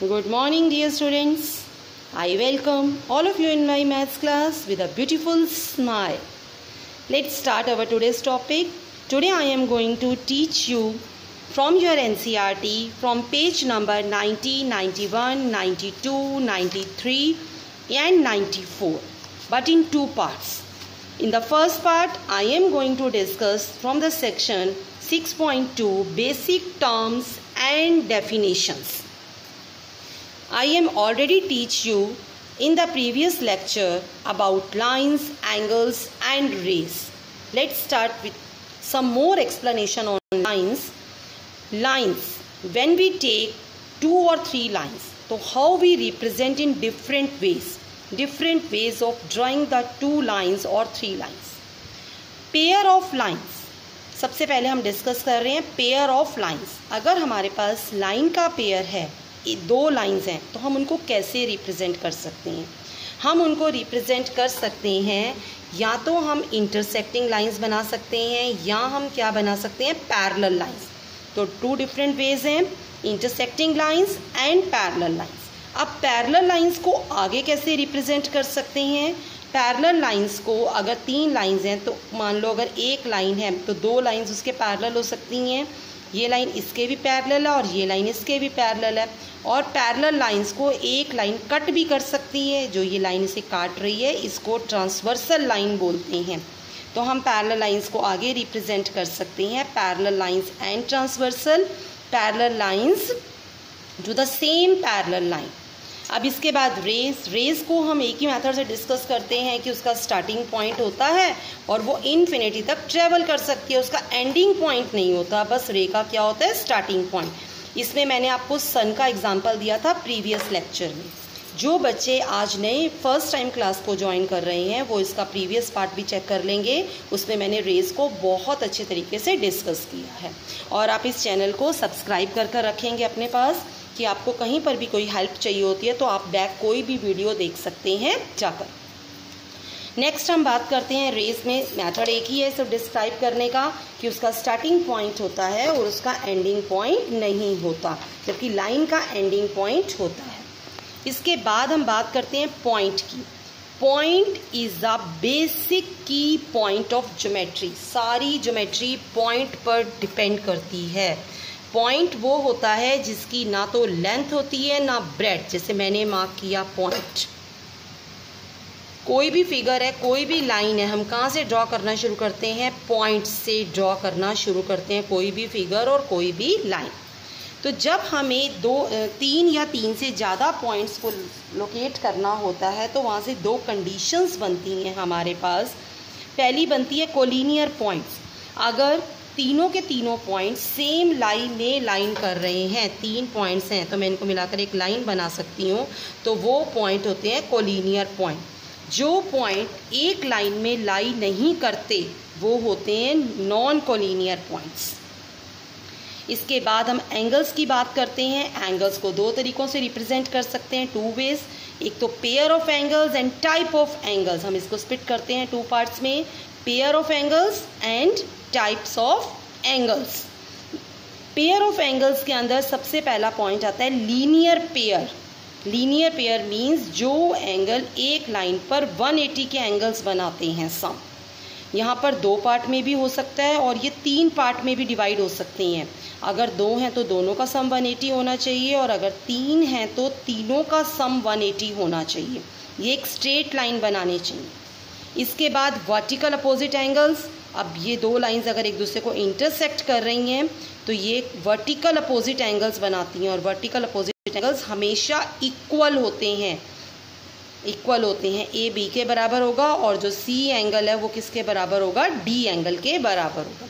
Good morning, dear students. I welcome all of you in my maths class with a beautiful smile. Let's start our today's topic. Today I am going to teach you from your NCERT from page number 90, 91, 92, 93 and 94, but in two parts. In the first part, I am going to discuss from the section 6.2 basic terms and definitions. I am already teach you in the previous lecture about lines, angles and rays. Let's start with some more explanation on lines. Lines, when we take 2 or 3 lines, so how we represent in different ways of drawing the 2 lines or 3 lines. Pair of lines, सबसे पहले हम discuss कर रहे हैं pair of lines. अगर हमारे पास line का pair है, 2 लाइंस हैं, तो हम उनको कैसे रिप्रेजेंट कर सकते हैं? हम उनको रिप्रेजेंट कर सकते हैं या तो हम इंटरसेक्टिंग लाइंस बना सकते हैं या हम क्या बना सकते हैं, पैरेलल लाइंस. तो 2 डिफरेंट वेज हैं, intersecting lines and parallel lines. अब पैरेलल लाइंस को आगे कैसे रिप्रेजेंट कर सकते हैं? पैरेलल लाइंस को अगर 3 लाइंस हैं तो मान लो अगर एक लाइन है तो 2 लाइंस उसके पैरेलल हो सकती हैं. ये लाइन इसके भी पैरेलल है और ये लाइन इसके भी पैरेलल है. और पैरेलल लाइंस को एक लाइन कट भी कर सकती है. जो ये लाइन इसे काट रही है इसको ट्रांसवर्सल लाइन बोलते हैं. तो हम पैरेलल लाइंस को आगे रिप्रेजेंट कर सकते हैं parallel lines and transversal. Parallel lines to the same parallel line. अब इसके बाद रेस को हम एक ही मेथड से डिस्कस करते हैं कि उसका स्टार्टिंग पॉइंट होता है और वो इन्फिनिटी तक ट्रेवल कर सकती है, उसका एंडिंग पॉइंट नहीं होता. बस रे का क्या होता है, स्टार्टिंग पॉइंट. इसमें मैंने आपको सन का एग्जांपल दिया था प्रीवियस लेक्चर में. जो बच्चे आज नए फर्स्ट टाइम क्लास को ज्वाइन कर रहे हैं वो इसका प्रीवियस पार्ट भी चेक कर लेंगे. उसमें मैंने रेस को बहुत अच्छे तरीके से डिस्कस किया है. और आप इस चैनल को सब्सक्राइब कर रखेंगे अपने पास कि आपको कहीं पर भी कोई हेल्प चाहिए होती है तो आप बैक कोई भी वीडियो देख सकते हैं जाकर. नेक्स्ट हम बात करते हैं रेस में. मेथड एक ही है सब डिस्क्राइब करने का कि उसका स्टार्टिंग पॉइंट होता है और उसका एंडिंग पॉइंट नहीं होता, जबकि लाइन का एंडिंग पॉइंट होता है. इसके बाद हम बात करते हैं पॉइंट की. पॉइंट इज अ बेसिक की पॉइंट ऑफ ज्योमेट्री. सारी ज्योमेट्री पॉइंट पर डिपेंड करती है. पॉइंट वो होता है जिसकी ना तो लेंथ होती है ना ब्रेड्थ. जैसे मैंने मार्क किया पॉइंट. कोई भी फिगर है, कोई भी लाइन है, हम कहाँ से ड्रॉ करना शुरू करते हैं? पॉइंट से ड्रॉ करना शुरू करते हैं कोई भी फिगर और कोई भी लाइन. तो जब हमें 3 या 3 से ज़्यादा पॉइंट्स को लोकेट करना होता है तो वहाँ से 2 कंडीशंस बनती हैं हमारे पास. पहली बनती है कोलिनियर पॉइंट्स. अगर तीनों के तीनों पॉइंट सेम लाइन में लाइन कर रहे हैं, 3 पॉइंट्स हैं तो मैं इनको मिलाकर एक लाइन बना सकती हूँ, तो वो पॉइंट होते हैं कोलिनियर पॉइंट. जो पॉइंट एक लाइन में लाई नहीं करते वो होते हैं नॉन कोलिनियर पॉइंट्स. इसके बाद हम एंगल्स की बात करते हैं. एंगल्स को 2 तरीक़ों से रिप्रेजेंट कर सकते हैं, 2 वेज. एक तो pair of angles and type of angles. हम इसको स्प्लिट करते हैं 2 पार्ट्स में, pair of angles and types of angles. Pair of angles के अंदर सबसे पहला पॉइंट आता है linear pair. Linear pair means जो एंगल एक लाइन पर 180 के एंगल्स बनाते हैं सम. यहाँ पर 2 पार्ट में भी हो सकता है और ये 3 पार्ट में भी डिवाइड हो सकते हैं. अगर 2 हैं तो दोनों का सम 180 होना चाहिए और अगर 3 हैं तो तीनों का सम 180 होना चाहिए. ये एक स्ट्रेट लाइन बनानी चाहिए. इसके बाद वर्टिकल अपोजिट एंगल्स. अब ये 2 लाइंस अगर एक दूसरे को इंटरसेक्ट कर रही हैं तो ये वर्टिकल अपोजिट एंगल्स बनाती हैं और वर्टिकल अपोजिट एंगल्स हमेशा इक्वल होते हैं. ए बी के बराबर होगा और जो सी एंगल है वो किसके बराबर होगा? डी एंगल के बराबर होगा.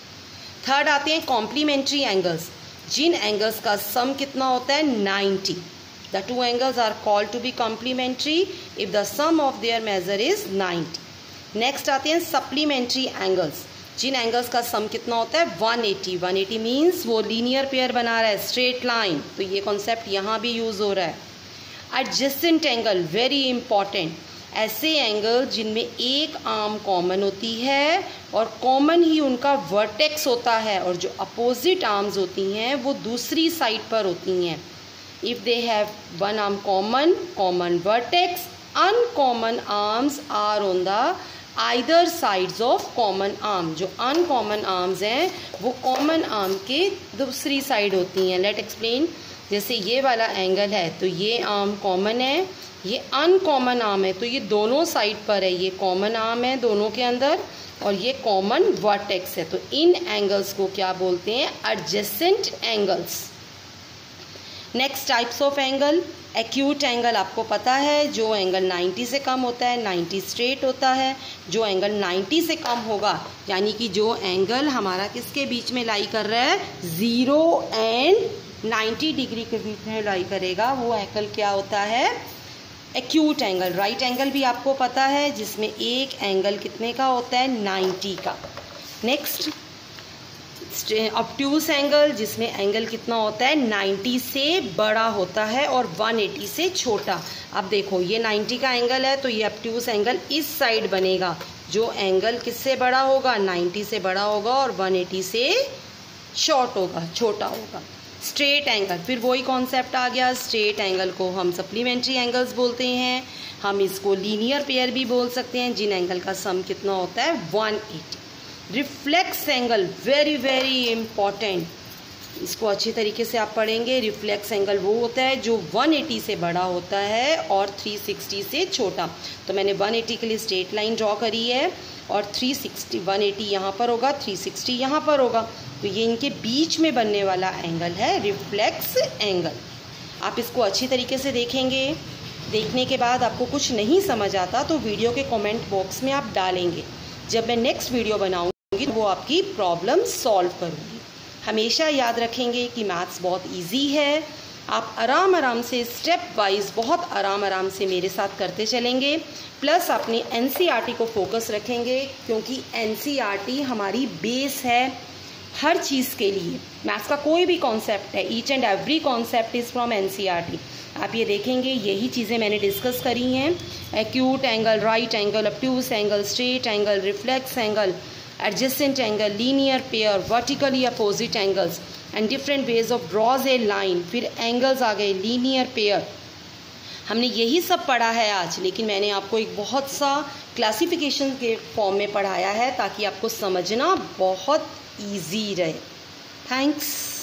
थर्ड आते हैं कॉम्प्लीमेंट्री एंगल्स. जिन एंगल्स का सम कितना होता है? 90. The 2 angles are called to be complementary if the sum of their measure is 90. Next आते हैं सप्लीमेंट्री एंगल्स. जिन एंगल्स का सम कितना होता है? 180. 180 मीन्स वो लीनियर पेयर बना रहा है, स्ट्रेट लाइन. तो ये कॉन्सेप्ट यहाँ भी यूज हो रहा है. Adjacent angle, very important. ऐसे एंगल जिनमें एक आर्म कॉमन होती है और कॉमन ही उनका वर्टेक्स होता है और जो अपोजिट आर्म्स होती हैं वो दूसरी साइड पर होती हैं. If they have one arm common vertex, uncommon arms are on the either sides of common arm. जो uncommon arms हैं वो common arm के दूसरी साइड होती हैं. Let explain. जैसे ये वाला एंगल है तो ये आर्म कॉमन है, ये अनकॉमन आर्म है तो ये दोनों साइड पर है. ये कॉमन आर्म है दोनों के अंदर और ये कॉमन वर्टेक्स है. तो इन एंगल्स को क्या बोलते हैं? Adjacent angles. Next types of angle. Acute angle आपको पता है, जो एंगल 90 से कम होता है 90 स्ट्रेट होता है. जो एंगल 90 से कम होगा यानी कि जो एंगल हमारा किसके बीच में लाई कर रहा है? 0 एंड 90 डिग्री के बीच में लाई करेगा, वो एंगल क्या होता है? Acute angle. राइट एंगल भी आपको पता है जिसमें एक एंगल कितने का होता है? 90 का. नेक्स्ट ऑब्ट्यूस एंगल, जिसमें एंगल कितना होता है? 90 से बड़ा होता है और 180 से छोटा. अब देखो ये 90 का एंगल है तो ये ऑब्ट्यूस एंगल इस साइड बनेगा. जो एंगल किससे बड़ा होगा? 90 से बड़ा होगा और 180 से शॉर्ट होगा, छोटा होगा. स्ट्रेट एंगल, फिर वही कॉन्सेप्ट आ गया. स्ट्रेट एंगल को हम सप्लीमेंट्री एंगल्स बोलते हैं. हम इसको लीनियर पेयर भी बोल सकते हैं जिन एंगल का सम कितना होता है? 180. Reflex angle, very very important. इसको अच्छी तरीके से आप पढ़ेंगे. रिफ्लेक्स एंगल वो होता है जो 180 से बड़ा होता है और 360 से छोटा. तो मैंने 180 के लिए स्ट्रेट लाइन ड्रॉ करी है और 180 यहाँ पर होगा, 360 यहाँ पर होगा. तो ये इनके बीच में बनने वाला एंगल है रिफ्लेक्स एंगल. आप इसको अच्छी तरीके से देखेंगे. देखने के बाद आपको कुछ नहीं समझ आता तो वीडियो के कमेंट बॉक्स में आप डालेंगे. जब मैं नेक्स्ट वीडियो बनाऊंगी तो वो आपकी प्रॉब्लम सॉल्व करूँगी. हमेशा याद रखेंगे कि मैथ्स बहुत इजी है. आप आराम आराम से स्टेप वाइज बहुत आराम से मेरे साथ करते चलेंगे. प्लस अपने एनसीईआरटी को फोकस रखेंगे क्योंकि एनसीईआरटी हमारी बेस है हर चीज़ के लिए. मैथ्स का कोई भी कॉन्सेप्ट है, each and every concept is from NCERT. आप ये देखेंगे यही चीज़ें मैंने डिस्कस करी हैं. Acute angle, right angle, obtuse angle, straight angle, reflex angle, adjacent angle, linear pair, vertically opposite angles and different ways of drawers A line. फिर angles आ गए, लीनियर पेयर. हमने यही सब पढ़ा है आज, लेकिन मैंने आपको एक बहुत सा क्लासिफिकेशन के फॉर्म में पढ़ाया है ताकि आपको समझना बहुत ईजी रहे. थैंक्स.